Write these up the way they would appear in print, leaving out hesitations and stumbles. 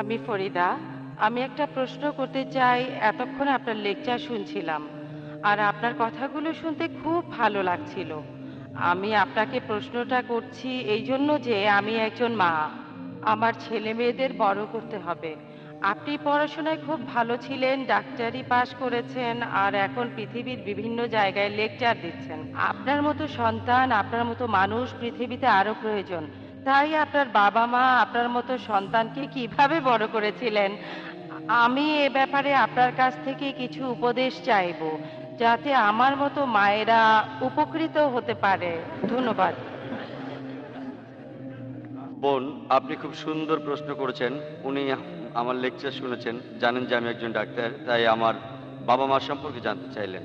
আমি ফরিদা। আমি একটা প্রশ্ন করতে চাই। এতক্ষণ আপনার লেকচার শুনছিলাম, আর আপনার কথাগুলো শুনতে খুব ভালো লাগছিল। আমি আপনাকে প্রশ্নটা করছি এই জন্য যে আমি একজন মা। আমার ছেলে মেয়েদের বড় করতে হবে। আপনি পড়াশোনায় খুব ভালো ছিলেন, ডাক্তারি পাশ করেছেন, আর এখন পৃথিবীর বিভিন্ন জায়গায় লেকচার দিচ্ছেন। আপনার মতো সন্তান, আপনার মতো মানুষ পৃথিবীতে আরো প্রয়োজন। তাই আপনার বাবা মা আপনার মতো সন্তানকে কিভাবে বড় করেছিলেন, আমি এ ব্যাপারে আপনার কাছ থেকে কিছু উপদেশ চাইবো, যাতে আমার মতো মায়েরা উপকৃত হতে পারে। ধন্যবাদ। বোন, আপনি খুব সুন্দর প্রশ্ন করেছেন। উনি আমার লেকচার শুনেছেন, জানেন যে আমি একজন ডাক্তার, তাই আমার বাবা মা সম্পর্কে জানতে চাইলেন।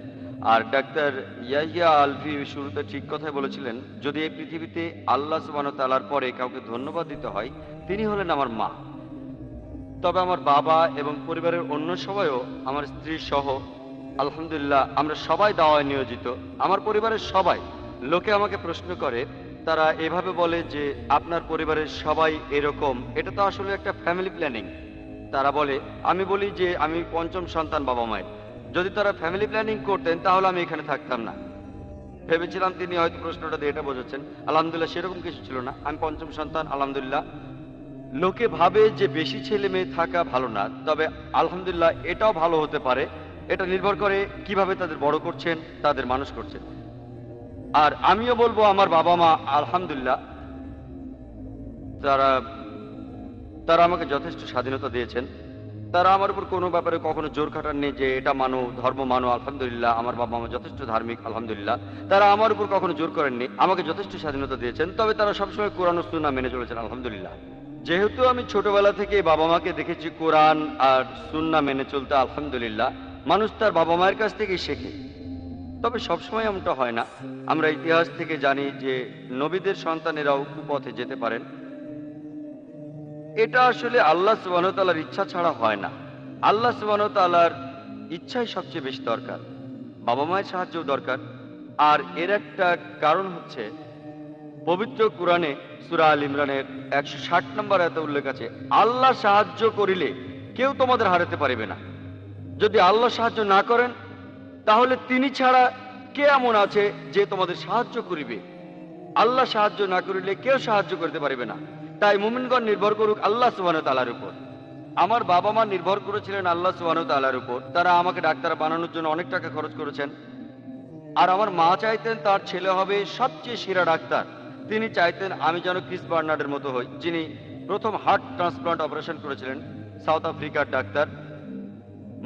আর ডাক্তার ইয়াহিয়া আলভি শুরুতে ঠিক কথাই বলেছিলেন, যদি এই পৃথিবীতে আল্লাহ সুবহানাহু ওয়া তাআলার পরে কাউকে ধন্যবাদ দিতে হয়, তিনি হলেন আমার মা। তবে আমার বাবা এবং পরিবারের অন্য সবাইও, আমার স্ত্রী সহ, আলহামদুলিল্লাহ আমরা সবাই দাওয়ায় নিয়োজিত। আমার পরিবারের সবাই। লোকে আমাকে প্রশ্ন করে, তারা এভাবে বলে যে আপনার পরিবারের সবাই এরকম, এটা তো আসলে একটা ফ্যামিলি প্ল্যানিং। তারা বলে, আমি বলি যে আমি পঞ্চম সন্তান বাবা মায়ের। যদি তারা ফ্যামিলি প্ল্যানিং করতেন তাহলে আমি এখানে থাকতাম না। ভেবেছিলাম তিনি হয়তো প্রশ্নটা দিয়ে এটা বোঝাচ্ছেন। আলহামদুলিল্লাহ সেরকম কিছু ছিল না, আমি পঞ্চম সন্তান আলহামদুলিল্লাহ। লোকে ভাবে যে বেশি ছেলে মেয়ে থাকা ভালো না, তবে আলহামদুলিল্লাহ এটাও ভালো হতে পারে। এটা নির্ভর করে কিভাবে তাদের বড় করছেন, তাদের মানুষ করছেন। আর আমিও বলবো আমার বাবা মা আলহামদুলিল্লাহ তারা তারা আমাকে যথেষ্ট স্বাধীনতা দিয়েছেন। তারা আমার উপর কোনো ব্যাপারে কখনো জোর খাটাননি যে এটা মানো, ধর্ম মানো। আলহামদুলিল্লাহ আমার বাবা মা যথেষ্ট ধার্মিক আলহামদুলিল্লাহ। তারা আমার উপর কখনো জোর করেননি, আমাকে যথেষ্ট স্বাধীনতা দিয়েছেন। তবে তারা সবসময় কোরআন ও সুন্নাহ মেনে চলেছেন আলহামদুলিল্লাহ। যেহেতু আমি ছোটবেলা থেকে বাবা মাকে দেখেছি কোরআন আর সুন্নাহ মেনে চলতে আলহামদুলিল্লাহ, মানুষ তার বাবা মায়ের কাছ থেকেই শেখে। তবে সবসময় এমনটা হয় না। আমরা ইতিহাস থেকে জানি যে নবীদের সন্তানেরাও কুপথে যেতে পারেন। এটা আসলে আল্লাহ সুবহানাহু ওয়া তাআলার ইচ্ছা ছাড়া হয় না। আল্লাহ সুবহানাহু ওয়া তাআলার ইচ্ছাই সবচেয়ে বেশি দরকার, বাবা মায়ের সাহায্যও দরকার। আর এর একটা কারণ হচ্ছে, পবিত্র কুরআনে সূরা আল ইমরানের 160 নম্বর আয়াতে উল্লেখ আছে, আল্লাহ সাহায্য করিলে কেউ তোমাদের হারাতে পারিবে না। যদি আল্লাহ সাহায্য না করেন, তাহলে তিনি ছাড়া কে এমন আছে যে তোমাদের সাহায্য করিবে? আল্লাহ সাহায্য না করিলে কেউ সাহায্য করতে পারিবে না। তাই মুমিনগণ নির্ভর করুক আল্লাহ সুবহানাহু ওয়া তাআলার উপর। আমার বাবা মা নির্ভর করেছিলেন আল্লাহ সুবহানাহু ওয়া তাআলার উপর। তারা আমাকে ডাক্তার বানানোর জন্য অনেক টাকা খরচ করেছেন। আর আমার মা চাইতেন তার ছেলে হবে সবচেয়ে সেরা ডাক্তার। তিনি চাইতেন আমি যেন ক্রিস বার্নার্ডের মতো হই, যিনি প্রথম হার্ট ট্রান্সপ্লান্ট অপারেশন করেছিলেন, সাউথ আফ্রিকার ডাক্তার।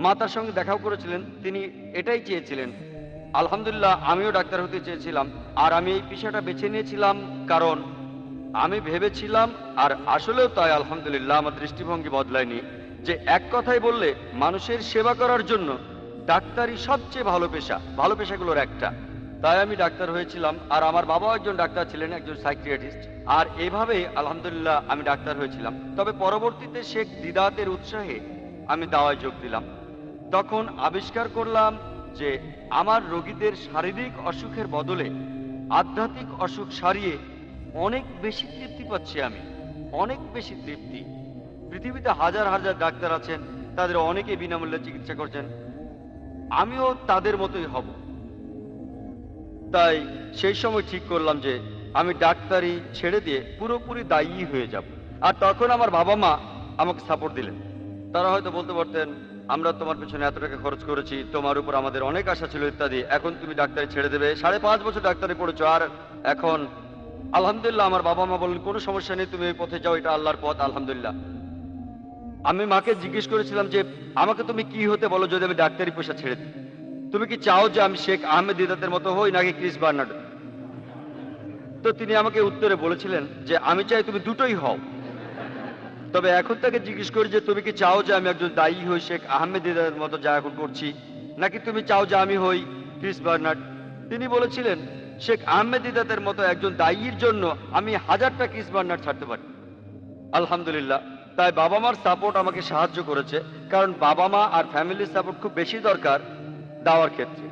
মা তার সঙ্গে দেখাও করেছিলেন, তিনি এটাই চেয়েছিলেন। আলহামদুলিল্লাহ আমিও ডাক্তার হতে চেয়েছিলাম। আর আমি এই পেশাটা বেছে নিয়েছিলাম কারণ আমি ভেবেছিলাম, আর আসলেও তাই আলহামদুলিল্লাহ আমার দৃষ্টিভঙ্গি বদলায়নি, যে এক কথায় বললে মানুষের সেবা করার জন্য ডাক্তারই সবচেয়ে ভালো পেশা, ভালো পেশাগুলোর একটা। তাই আমি ডাক্তার হয়েছিলাম। আর আমার বাবাও একজন ডাক্তার ছিলেন, একজন সাইকিয়াট্রিস্ট। আর এভাবে আলহামদুলিল্লাহ আমি ডাক্তার হয়েছিলাম। তবে পরবর্তীতে শেখ দিদাতের উৎসাহে আমি দাওয়ায় যোগ দিলাম। তখন আবিষ্কার করলাম যে আমার রোগীদের শারীরিক অসুখের বদলে আধ্যাত্মিক অসুখ সারিয়ে অনেক বেশি তৃপ্তি পাচ্ছি আমি, অনেক বেশি তৃপ্তি। পৃথিবীতে হাজার হাজার ডাক্তার আছেন, তাদের অনেকে বিনামূল্যে চিকিৎসা করছেন, আমিও তাদের মতোই হব। তাই সেই সময় ঠিক করলাম যে আমি ডাক্তারি ছেড়ে দিয়ে পুরোপুরি দায়ী হয়ে যাব। আর তখন আমার বাবা মা আমাকে সাপোর্ট দিলেন। তারা হয়তো বলতে পারতেন, আমরা তোমার পেছনে এত টাকা খরচ করেছি, তোমার উপর আমাদের অনেক আশা ছিল ইত্যাদি, এখন তুমি ডাক্তারি ছেড়ে দেবে, 5.5 বছর ডাক্তারি পড়েছো, আর এখন আলহামদুলিল্লাহ আমার বাবা মা বললেন কোনো সমস্যা নেই, তুমি এই পথে যাও, এটা আল্লাহর পথ আলহামদুলিল্লাহ। আমি মাকে জিজ্ঞেস করেছিলাম যে আমাকে তুমি কি হতে বলো যদি আমি ডাক্তারি পেশা ছেড়ে দিই? তুমি কি চাও যে আমি শেখ আহমেদ দিদাতের মতো হই নাকি ক্রিস বার্নার্ড? তো তিনি আমাকে উত্তরে বলেছিলেন যে আমি চাই তুমি দুটোই হও। তবে এখন তাকে জিজ্ঞেস করি যে তুমি কি চাও যে আমি একজন দায়ী হই শেখ আহমেদ দিদাতের মতো যা এখন করছি, নাকি তুমি চাও যে আমি হই ক্রিস বার্নার্ড? তিনি বলেছিলেন শেখ আহমেদ দিদাতের মতো একজন দায়ীর জন্য আমি 1000টা ক্রিস বার্নার্ড ছাড়তে পারি। আলহামদুলিল্লাহ। তাই বাবা মার সাপোর্ট আমাকে সাহায্য করেছে, কারণ বাবা মা আর ফ্যামিলির সাপোর্ট খুব বেশি দরকার দাওয়ার ক্ষেত্রে।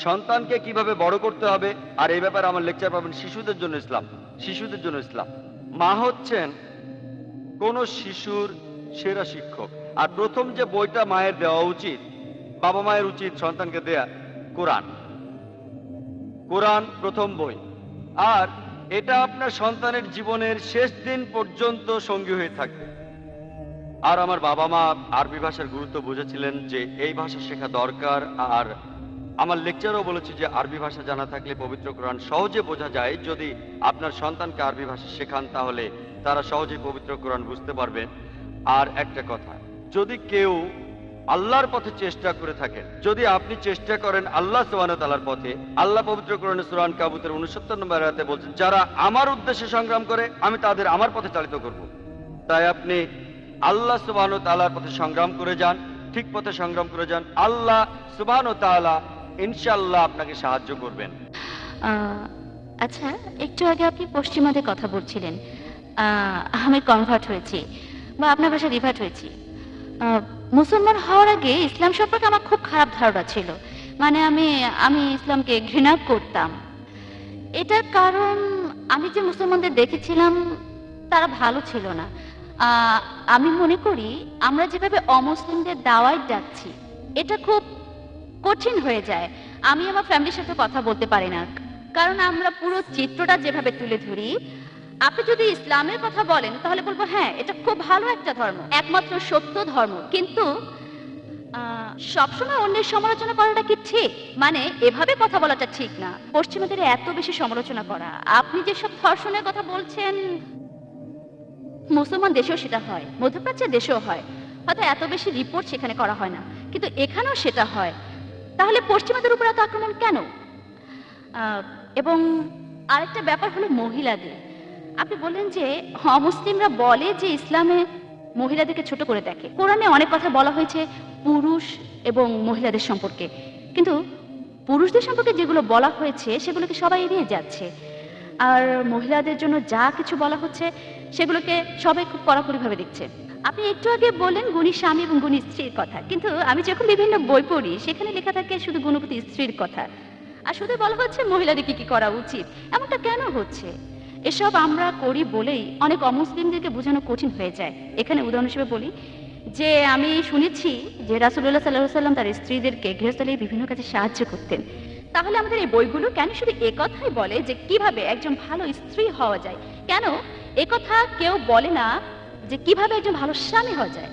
সন্তানকে কিভাবে বড় করতে হবে, আর এই ব্যাপারে আমার লেকচার পাবেন শিশুদের জন্য ইসলাম। শিশুদের জন্য ইসলাম। মা হচ্ছেন কোনো শিশুর সেরা শিক্ষক। আর প্রথম যে বইটা মায়ের দেওয়া উচিত, বাবা মায়ের উচিত সন্তানকে দেয়া কোরআন। কোরআন প্রথম বই, আর এটা আপনার সন্তানের জীবনের শেষ দিন পর্যন্ত সঙ্গী হয়ে থাকবে। আর আমার বাবা মা আরবি ভাষার গুরুত্ব বুঝেছিলেন যে এই ভাষা শেখা দরকার। আর আমার লেকচারও বলেছি যে আরবি ভাষা জানা থাকলে পবিত্র কোরআন সহজে বোঝা যায়। যদি আপনার সন্তানকে আরবি ভাষা শেখান তাহলে তারা সহজেই পবিত্র কোরআন বুঝতে পারবেন। আর একটা কথা, যদি কেউ আল্লাহর পথে চেষ্টা করে থাকেন, যদি আপনি চেষ্টা করেন আল্লাহ সুবহানাহু ওয়া তাআলার পথে, আল্লাহ পবিত্র কোরআনে সূরা আনকাবুতের 69 নম্বর আয়াতে বলছেন, যারা আমার উদ্দেশ্যে সংগ্রাম করে আমি তাদের আমার পথে চালিত করব। তাই আপনি আল্লাহ সুবহানাহু ওয়া তাআলার পথে সংগ্রাম করে যান, ঠিক পথে সংগ্রাম করে যান। আল্লাহ সুবহানাহু ওয়া তাআলা ইনশাআল্লাহ আপনাকে সাহায্য করবেন। আচ্ছা, একটু আগে আপনি পশ্চিমাদের কথা বলছিলেন। আমি কনভার্ট হয়েছি বা আপনার ভাষায় রিভার্ট হয়েছি। মুসলমান হওয়ার আগে ইসলাম সম্পর্কে আমার খুব খারাপ ধারণা ছিল। মানে আমি ইসলামকে ঘৃণা করতাম। এটার কারণ আমি যে মুসলমানদের দেখেছিলাম তারা ভালো ছিল না। আমি মনে করি আমরা যেভাবে অমুসলিমদের দাওয়াত ডাকছি এটা খুব কঠিন হয়ে যায়। আমি আমার ফ্যামিলির সাথে কথা বলতে পারি না, কারণ আমরা পুরো চিত্রটা যেভাবে তুলে ধরি। আপনি যদি ইসলামের কথা বলেন তাহলে বলবো হ্যাঁ, এটা খুব ভালো একটা ধর্ম, একমাত্র সত্য ধর্ম। কিন্তু সবসময় অন্যের সমালোচনা করাটা কি ঠিক? মানে এভাবে কথা বলাটা ঠিক না। পশ্চিমাদের এত বেশি সমালোচনা করা, আপনি যেসব ধর্ষণের কথা বলছেন মুসলমান দেশেও সেটা হয়, মধ্যপ্রাচ্যের দেশেও হয়। হয়তো এত বেশি রিপোর্ট সেখানে করা হয় না, কিন্তু এখানেও সেটা হয়। তাহলে পশ্চিমাদের উপর এত আক্রমণ কেন? এবং আরেকটা ব্যাপার হলো মহিলাদের। আপনি বললেন যে অমুসলিমরা বলে যে ইসলামে মহিলাদেরকে ছোট করে দেখে। কোরআনে অনেক কথা বলা হয়েছে পুরুষ এবং মহিলাদের সম্পর্কে, কিন্তু পুরুষদের সম্পর্কে যেগুলো বলা হয়েছে সেগুলোকে সবাই এড়িয়ে যাচ্ছে। আর মহিলাদের জন্য যা কিছু বলা হচ্ছে সেগুলোকে সবাই খুব কড়াকড়িভাবে দেখছে। আপনি একটু আগে বললেন গুণী স্বামী এবং গুণী স্ত্রীর কথা, কিন্তু আমি যখন বিভিন্ন বই পড়ি সেখানে লেখা থাকে শুধু গুণবতী স্ত্রীর কথা, আর শুধু বলা হচ্ছে মহিলাদের কি কি করা উচিত। এমনটা কেন হচ্ছে? এসব আমরা করি বলেই অনেক অমুসলিমদেরকে বোঝানো কঠিন হয়ে যায়। এখানে উদাহরণ হিসেবে বলি যে আমি শুনেছি যে রাসূলুল্লাহ সাল্লাল্লাহু আলাইহি ওয়াসাল্লাম তার স্ত্রীদেরকে গৃহস্থালির বিভিন্ন কাজে সাহায্য করতেন। তাহলে আমাদের এই বইগুলো কেন শুধু একথাই বলে যে কিভাবে একজন ভালো স্ত্রী হওয়া যায়? কেন একথা কেউ বলে না যে কিভাবে একজন ভালো স্বামী হওয়া যায়?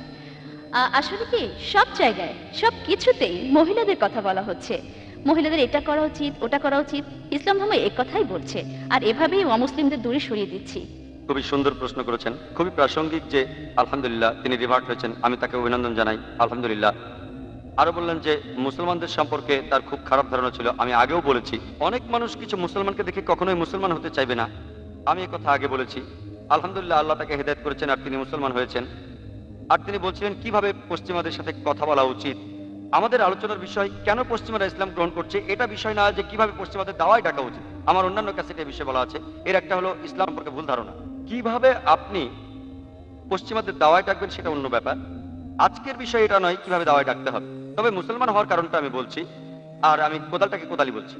আসলে কি সব জায়গায় সব কিছুতেই মহিলাদের কথা বলা হচ্ছে। মহিলাদের এটা করা উচিত, ওটা করা উচিত। ইসলাম ধর্ম এক কথাই বলছে, আর এভাবেই অমুসলিমদের দূরে সরিয়ে দিচ্ছি। খুবই সুন্দর প্রশ্ন করেছেন, খুবই প্রাসঙ্গিক যে আলহামদুলিল্লাহ তিনি রিভার্ট হয়েছেন, আমি তাকে অভিনন্দন জানাই, আলহামদুলিল্লাহ। আরো বললেন যে মুসলমানদের সম্পর্কে তার খুব খারাপ ধারণা ছিল। আমি আগেও বলেছি অনেক মানুষ কিছু মুসলমানকে দেখে কখনোই মুসলমান হতে চাইবে না, আমি এই কথা আগে বলেছি। আলহামদুলিল্লাহ আল্লাহ তাকে হেদায়েত করেছেন আর তিনি মুসলমান হয়েছেন। আর তিনি বলছিলেন কিভাবে পশ্চিমাদের সাথে কথা বলা উচিত। আমাদের আলোচনার বিষয় কেন পশ্চিমারা ইসলাম গ্রহণ করছে এটা বিষয় না, যে কিভাবে পশ্চিমাদের দাওয়ায় ডাকা উচিত। আমার অন্যান্য ক্যাসেটে এই বিষয়ে বলা আছে। এর একটা হলো ইসলাম সম্পর্কে ভুল ধারণা। কিভাবে আপনি পশ্চিমাদের দাওয়ায় ডাকবেন সেটা অন্য ব্যাপার। আজকের বিষয় এটা নয় কিভাবে দাওয়ায় ডাকতে হবে। তবে মুসলমান হওয়ার কারণটা আমি বলছি, আর আমি কোদালটাকে কোদালি বলছি।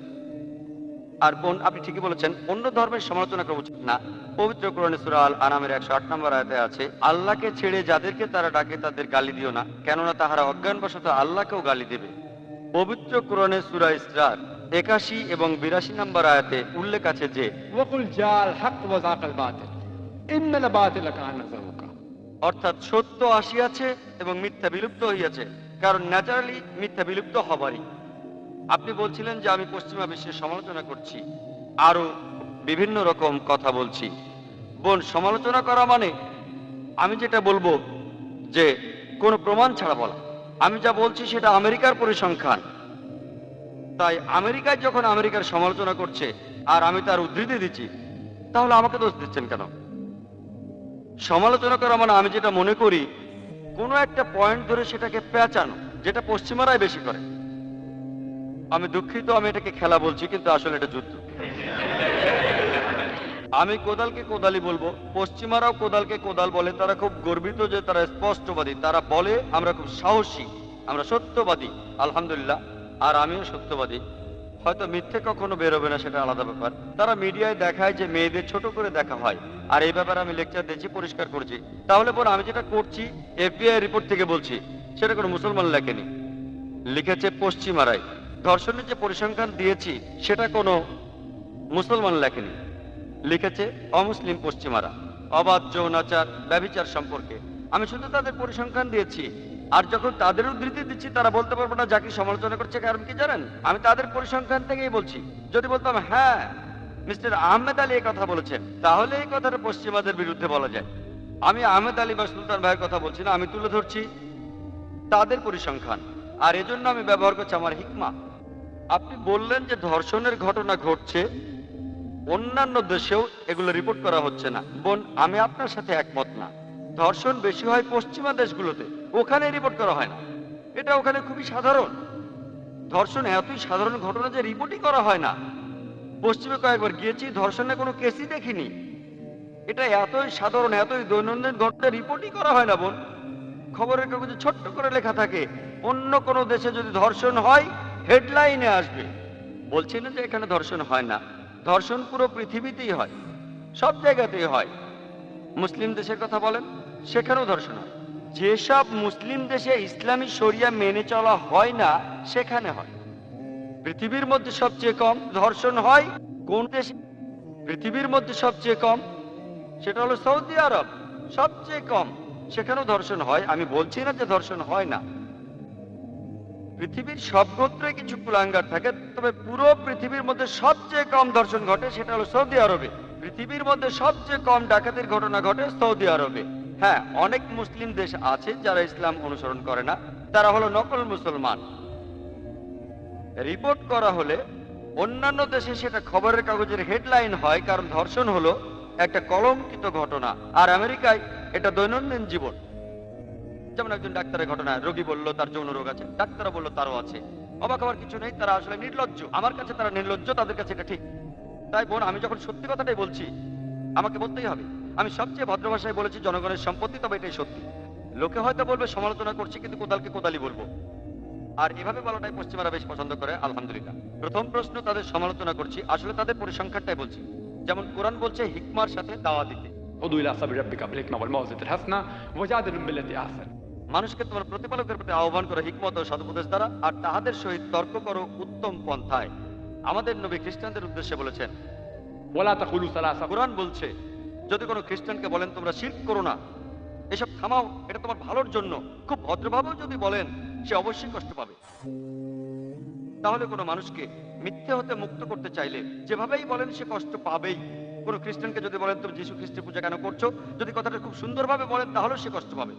আর বোন, আপনি ঠিকই বলেছেন, অন্য ধর্মের সমালোচনা করা উচিত না। পবিত্র কোরআনে সূরা আল আনামের 108 নম্বর আয়াতে আছে, আল্লাহকে ছেড়ে যাদেরকে তারা ডাকে তাদের গালি দিও না, কেননা তাহারা অজ্ঞানবশত আল্লাহকেও গালি দেবে। পবিত্র কোরআনে সূরা ইসরার 81 এবং 82 নম্বর আয়াতে উল্লেখ আছে যে وقل جاء الحق وزهق الباطل إن الباطل كان زهوقا। অর্থাৎ সত্য আসিয়াছে এবং মিথ্যা বিলুপ্ত হইয়াছে, কারণ ন্যাচারালি মিথ্যা বিলুপ্ত হবারই। আপনি বলছিলেন যে আমি পশ্চিমা বিশ্বের সমালোচনা করছি, আরো বিভিন্ন রকম কথা বলছি। বোন, সমালোচনা করা মানে আমি যেটা বলবো যে কোনো প্রমাণ ছাড়া বলা। আমি যা বলছি সেটা আমেরিকার পরিসংখ্যান। তাই আমেরিকায় যখন আমেরিকার সমালোচনা করছে আর আমি তার উদ্ধৃতি দিচ্ছি, তাহলে আমাকে দোষ দিচ্ছেন কেন? সমালোচনা করা মানে আমি যেটা মনে করি কোনো একটা পয়েন্ট ধরে সেটাকে পেঁচানো, যেটা পশ্চিমারাই বেশি করে। আমি দুঃখিত, আমি এটাকে খেলা বলছি, কিন্তু আসলে এটা যুদ্ধ। আমি কোদালকে কোদালি বলবো, পশ্চিমারাও কোদালকে কোদাল বলে। তারা খুব গর্বিত যে তারা স্পষ্টবাদী। তারা বলে আমরা খুব সাহসী, আমরা সত্যবাদী। আলহামদুলিল্লাহ, আর আমিও সত্যবাদী। হয়তো মিথ্যে কখনো বেরোবে না, সেটা আলাদা ব্যাপার। তারা মিডিয়ায় দেখায় যে মেয়েদের ছোট করে দেখা হয়, আর এই ব্যাপারে আমি লেকচার দিয়েছি, পরিষ্কার করছি। তাহলে পর আমি যেটা করছি FBI রিপোর্ট থেকে বলছি, সেটা কোনো মুসলমান লেখেনি, লিখেছে পশ্চিমারাই। ধর্ষণের যে পরিসংখ্যান দিয়েছি সেটা কোনো মুসলমান লেখেনি, লিখেছে অমুসলিম পশ্চিমারা। অবাধ যৌনাচার, ব্যভিচার সম্পর্কে আমি শুধু তাদের পরিসংখ্যান দিয়েছি। আর যখন তাদের উদ্ধৃতি দিচ্ছি, তারা বলতে পারবো না যাকে সমালোচনা করছে, কারণ কি জানেন, আমি তাদের পরিসংখ্যান থেকেই বলছি। যদি বলতাম হ্যাঁ মিস্টার আহমেদ আলী এই কথা বলেছেন, তাহলে এই কথাটা পশ্চিমাদের বিরুদ্ধে বলা যায়। আমি আহমেদ আলী বা সুলতান ভাইয়ের কথা বলছি না, আমি তুলে ধরছি তাদের পরিসংখ্যান, আর এজন্য আমি ব্যবহার করছি আমার হিকমা। আপনি বললেন যে ধর্ষণের ঘটনা ঘটছে, অন্যান্য দেশেও এগুলো রিপোর্ট করা হচ্ছে না। বোন, আমি আপনার সাথে একমত না। ধর্ষণ বেশি হয় পশ্চিমা দেশগুলোতে, ওখানে রিপোর্ট করা হয় না। এটা ওখানে খুবই সাধারণ। ধর্ষণ এতই সাধারণ ঘটনা যে রিপোর্টই করা হয় না। পশ্চিমে কয়েকবার গিয়েছি, ধর্ষণের কোনো কেসই দেখিনি। এটা এতই সাধারণ, এতই দৈনন্দিন ঘটনা, রিপোর্টই করা হয় না বোন। খবরের কাগজে ছোট্ট করে লেখা থাকে, অন্য কোনো দেশে যদি ধর্ষণ হয় হেডলাইনে আসবে। বলছি না যে এখানে ধর্ষণ হয় না, ধর্ষণ পুরো পৃথিবীতেই হয়, সব জায়গাতেই হয়। মুসলিম দেশের কথা বলেন, সেখানেও ধর্ষণ হয়। যেসব মুসলিম দেশে ইসলামী শরিয়া মেনে চলা হয় না, সেখানে হয়। পৃথিবীর মধ্যে সবচেয়ে কম ধর্ষণ হয় কোন দেশে? পৃথিবীর মধ্যে সবচেয়ে কম, সেটা হলো সৌদি আরব। সবচেয়ে কম, সেখানেও ধর্ষণ হয়। আমি বলছি না যে ধর্ষণ হয় না। পৃথিবীর সব গোত্রে কিছু কুলাঙ্গার থাকে, তবে পুরো পৃথিবীর মধ্যে সবচেয়ে কম ধর্ষণ ঘটে, সেটা হলো সৌদি আরবে। পৃথিবীর মধ্যে সবচেয়ে কম ডাকাতির ঘটনা ঘটে সৌদি আরবে। হ্যাঁ, অনেক মুসলিম দেশ আছে যারা ইসলাম অনুসরণ করে না, তারা হলো নকল মুসলমান। রিপোর্ট করা হলে অন্যান্য দেশে সেটা খবরের কাগজের হেডলাইন হয়, কারণ ধর্ষণ হলো একটা কলঙ্কিত ঘটনা। আর আমেরিকায় এটা দৈনন্দিন জীবন। যেমন একজন ডাক্তারের ঘটনা, রোগী বলল তার যৌন রোগ আছে, ডাক্তারও বলল তারও আছে। অবাক হওয়ার কিছু নেই, তারা আসলে নির্লজ্জ। আমার কাছে তারা নির্লজ্জ, তাদের কাছে এটা ঠিক। তাই বোন, আমি যখন সত্যি কথাটাই বলছি, আমাকে বলতেই হবে। আমি সবচেয়ে ভদ্র ভাষায় বলেছি জনগণের সম্পত্তি, তবে এটাই সত্যি। লোকে হয়তো বলবে সমালোচনা করছি, কিন্তু কোদালকে কোদালি বলবো। আর এভাবে বলাটাই পশ্চিমারা বেশ পছন্দ করে, আলহামদুলিল্লাহ। প্রথম প্রশ্ন, তাদের সমালোচনা করছি, আসলে তাদের পরিসংখ্যানটাই বলছি। যেমন কোরআন বলছে হিকমার সাথে দাওয়া দিতে। ادعو الى سبيل ربك بالحكمه والموعظه الحسنه وجادلهم بالتي احسن। মানুষকে তোমার প্রতিপালকের প্রতি আহ্বান করো হিকমত ও সদুপদেশ দ্বারা, আর তাহাদের সহিত তর্ক করো উত্তম পন্থায়। আমাদের নবী খ্রিস্টানদের উদ্দেশ্যে বলেছেন, ولا تقولوا ثلاثه। কোরআন বলছে যদি কোনো খ্রিস্টানকে বলেন তোমরা শিরক করো না, এসব থামাও, এটা তোমার ভালোর জন্য, খুব ভদ্রভাবেও যদি বলেন, সে অবশ্যই কষ্ট পাবে। তাহলে কোনো মানুষকে মিথ্যে হতে মুক্ত করতে চাইলে যেভাবেই বলেন সে কষ্ট পাবেই। কোনো খ্রিস্টানকে যদি বলেন তুমি যীশু খ্রিস্টের পূজা কেন করছো, যদি কথাটা খুব সুন্দরভাবে বলেন তাহলেও সে কষ্ট পাবে।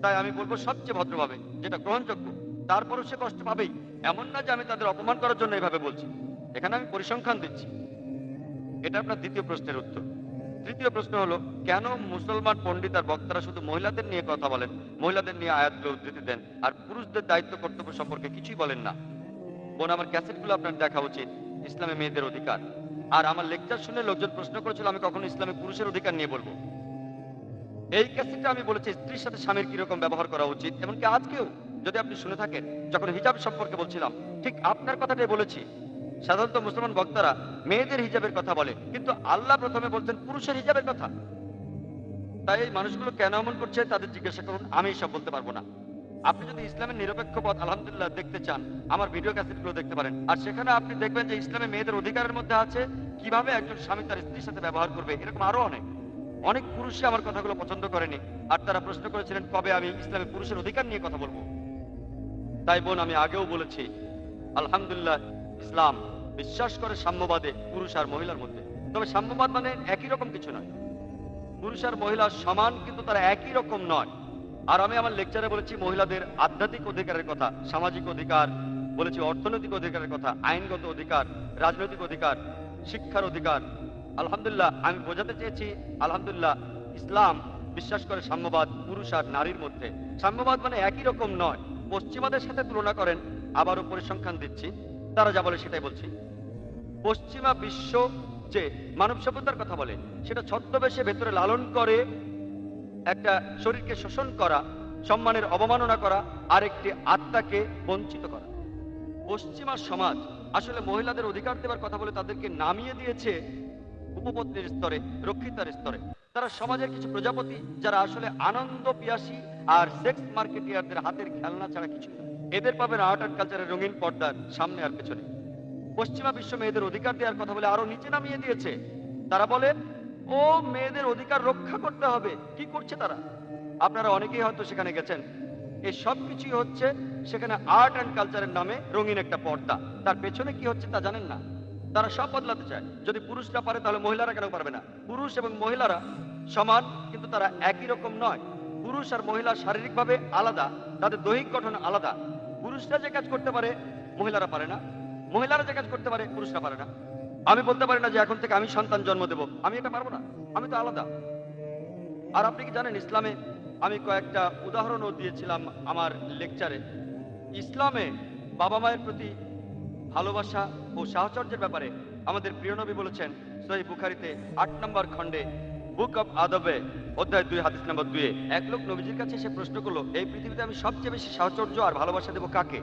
তাই আমি বলবো সবচেয়ে ভদ্রভাবে, যেটা গ্রহণযোগ্য, তারপরও সে কষ্ট পাবেই। এমন না যে আমি তাদের অপমান করার জন্য এভাবে বলছি। এখানে আমি পরিসংখ্যান দিচ্ছি। এটা আপনার দ্বিতীয় প্রশ্নের উত্তর। তৃতীয় প্রশ্ন হলো, কেন মুসলমান পণ্ডিত আর বক্তারা শুধু মহিলাদের নিয়ে কথা বলেন, মহিলাদের নিয়ে আয়াতগুলো উদ্ধৃতি দেন, আর পুরুষদের দায়িত্ব কর্তব্য সম্পর্কে কিছুই বলেন না? বোন, আমার ক্যাসেটগুলো আপনার দেখা উচিত, ইসলামে মেয়েদের অধিকার। আর আমার লেকচার শুনে লোকজন প্রশ্ন করেছিল আমি কখনো ইসলামে পুরুষের অধিকার নিয়ে বলবো। এই ক্যাসেটে আমি বলেছি স্ত্রীর সাথে স্বামীর কিরকম ব্যবহার করা উচিত। এমনকি আজকেও যদি আপনি শুনে থাকেন, যখন হিজাব সম্পর্কে বলছিলাম, ঠিক আপনার কথাটাই বলেছি। সাধারণত মুসলমান বক্তারা মেয়েদের হিজাবের কথা বলে, কিন্তু আল্লাহ প্রথমে বলছেন পুরুষের হিজাবের কথা। তাই এই মানুষগুলো কেন এমন করছে তাদের জিজ্ঞাসা করুন, আমি এসব বলতে পারবো না। আপনি যদি ইসলামের নিরপেক্ষ পথ আলহামদুলিল্লাহ দেখতে চান, আমার ভিডিও ক্যাসেটগুলো দেখতে পারেন। আর সেখানে আপনি দেখবেন যে ইসলামে মেয়েদের অধিকারের মধ্যে আছে কিভাবে একজন স্বামী তার স্ত্রীর সাথে ব্যবহার করবে। এরকম আরো অনেক পুরুষই আমার কথাগুলো পছন্দ করেনি, আর তারা প্রশ্ন করেছিলেন কবে আমি ইসলামে পুরুষের অধিকার নিয়ে কথা বলবো। তাই বোন, আমি আগেও বলেছি আলহামদুলিল্লাহ ইসলাম বিশ্বাস করে সাম্যবাদে পুরুষ আর মহিলার মধ্যে। তবে সাম্যবাদ মানে একই রকম কিছু নয়। পুরুষ আর মহিলা সমান, কিন্তু তারা একই রকম নয়। আর আমি আমার লেকচারে বলেছি মহিলাদের আধ্যাত্মিক অধিকারের কথা, সামাজিক অধিকার বলেছি, অর্থনৈতিক অধিকারের কথা, আইনগত অধিকার, রাজনৈতিক অধিকার, শিক্ষার অধিকার। আলহামদুলিল্লাহ আমি বোঝাতে চেয়েছি আলহামদুলিল্লাহ ইসলাম বিশ্বাস করে সাম্যবাদ পুরুষ আর নারীর মধ্যে। সাম্যবাদ মানে একই রকম নয়। পশ্চিমাদের সাথে তুলনা করেন, আবারও পরিসংখ্যান দিচ্ছি, তারা যা বলে সেটাই বলছি। পশ্চিমা বিশ্ব যে মানব সভ্যতার কথা বলে, সেটা ছদ্মবেশে ভেতরে লালন করে একটা শরীরকে শোষণ করা, সম্মানের অবমাননা করা, আর একটি আত্মাকে বঞ্চিত করা। পশ্চিমা সমাজ আসলে মহিলাদের অধিকার দেওয়ার কথা বলে তাদেরকে নামিয়ে দিয়েছে উপপত্নীর স্তরে, রক্ষিতার স্তরে। তারা সমাজের কিছু প্রজাপতি যারা আসলে আনন্দ পিয়াসী আর সেক্স মার্কেটিয়ারদের হাতের খেলনা ছাড়া কিছু না। এদের পাবেন আর্ট অ্যান্ড কালচারের রঙিন পর্দার সামনে আর পেছনে। পশ্চিমা বিশ্ব মেয়েদের অধিকার দেওয়ার কথা বলে আরো নিচে নামিয়ে দিয়েছে। তারা বলে ও মেয়েদের অধিকার রক্ষা করতে হবে। কি করছে তারা? আপনারা অনেকেই হয়তো সেখানে গেছেন। এই সব কিছুই হচ্ছে সেখানে আর্ট অ্যান্ড কালচারের নামে রঙিন একটা পর্দা। তার পেছনে কি হচ্ছে তা জানেন না। তারা সব বদলাতে চায়। যদি পুরুষরা পারে তাহলে মহিলারা কেন পারবে না? পুরুষ এবং মহিলারা সমান, কিন্তু তারা একই রকম নয়। পুরুষ আর মহিলা শারীরিকভাবে আলাদা, তাদের দৈহিক গঠন আলাদা। পুরুষরা যে কাজ করতে পারে মহিলারা পারে না, মহিলারা যে কাজ করতে পারে পুরুষরা পারে না। আমি বলতে পারি না যে এখন থেকে আমি সন্তান জন্ম দেব, আমি এটা পারবো না, আমি তো আলাদা। আর আপনি কি জানেন ইসলামে, আমি কয়েকটা উদাহরণও দিয়েছিলাম আমার লেকচারে, ইসলামে বাবা মায়ের প্রতি ভালোবাসা ও সাহচর্যের ব্যাপারে আমাদের প্রিয় নবী বলেছেন সহিহ বুখারীতে 8 নম্বর খণ্ডে বুক অফ আদবে অধ্যায় 2 হাদিস নম্বর 2 এক লোক নবীজির কাছে এসে প্রশ্ন করলো, এই পৃথিবীতে আমি সবচেয়ে বেশি সাহচর্য আর ভালোবাসা দেবো কাকে?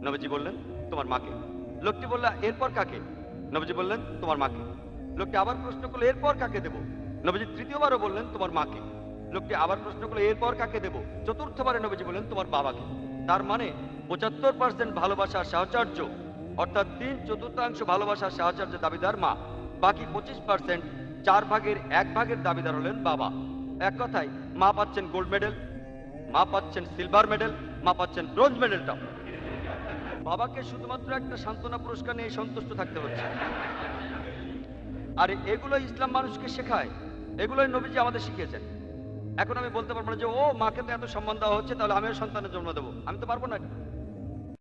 নবীজি বললেন তোমার মাকে। লোকটি বলল এরপর কাকে? নবীজি বললেন তোমার মাকে। লোকটি আবার প্রশ্ন করলো এরপর কাকে দেব? নবীজি তৃতীয়বারও বললেন তোমার মাকে। লোকটি আবার প্রশ্ন করলো এরপর কাকে দেব? চতুর্থবারে নবীজি বললেন তোমার বাবাকে। তার মানে 75% ভালোবাসার সাহচর্য, অর্থাৎ 3/4 ভালোবাসার সাহচর্য দাবিদার মা, বাকি 25% 4 ভাগের 1 ভাগের দাবিদার হলেন বাবা। এক কথায় মা পাচ্ছেন গোল্ড মেডেল, মা পাচ্ছেন সিলভার মেডেল, মা পাচ্ছেন ব্রোঞ্জ মেডেলটা। বাবাকে শুধুমাত্র একটা সান্ত্বনা পুরস্কার নিয়ে সন্তুষ্ট থাকতে হচ্ছে। আর এগুলো ইসলাম মানুষকে শেখায়, এগুলোই নবীজি আমাদের শিখিয়েছেন। এখন আমি বলতে পারবো না যে ও মাকে তো এত সম্মান দেওয়া হচ্ছে তাহলে আমিও সন্তানের জন্ম দেবো, আমি তো পারবো না।